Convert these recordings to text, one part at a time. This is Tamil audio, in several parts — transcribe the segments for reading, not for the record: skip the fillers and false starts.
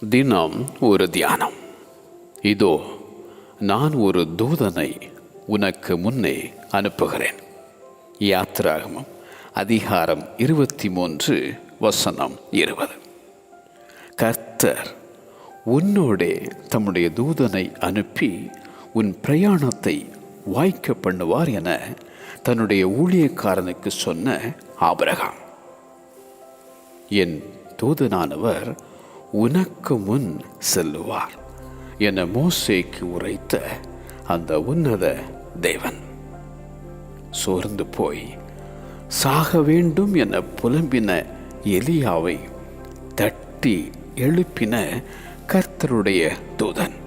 தினம் ஒரு தியானம். இதோ நான் ஒரு தூதனை உனக்கு முன்னே அனுப்புகிறேன். யாத்திராகமம் அதிகாரம் 23 வசனம் 20. கர்த்தர் உன்னோடே தம்முடைய தூதனை அனுப்பி உன் பிரயாணத்தை வாய்க்க பண்ணுவார் என தன்னுடைய ஊழியக்காரனுக்கு சொன்ன ஆபிரகாம். என் தூதனானவர் உனக்கு முன் செல்லுவார் என மோசேக்கு உரைத்த அந்த உன்னத தேவன் சோர்ந்து போய் சாக வேண்டும் என புலம்பின எலியாவை தட்டி எழுப்பின கர்த்தருடைய தூதன்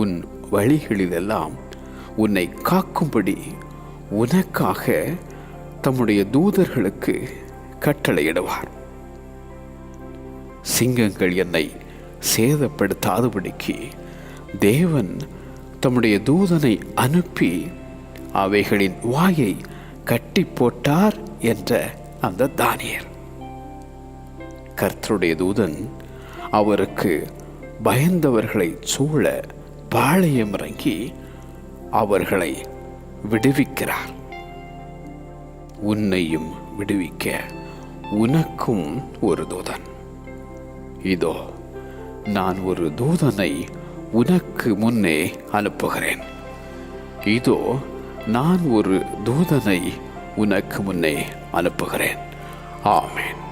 உன் வழிகளிலெல்லாம் உன்னை காக்கும்படி உனக்காக தம்முடைய தூதர்களுக்கு கட்டளையிடுவார். சிங்கங்கள் என்னை சேதப்படுத்தாதபடிக்கு தேவன் தம்முடைய தூதனை அனுப்பி அவைகளின் வாயை கட்டி போட்டார் என்ற அந்த தானியேல். கர்த்தருடைய தூதன் அவருக்கு பயந்தவர்களை சூழ பாளையம் இறங்கி அவர்களை விடுவிக்கிறார். உன்னையும் விடுவிக்க உனக்கும் ஒரு தூதன். இதோ நான் ஒரு தூதனை உனக்கு முன்னே அனுப்புகிறேன். இதோ நான் ஒரு தூதனை உனக்கு முன்னே அனுப்புகிறேன். ஆமென்.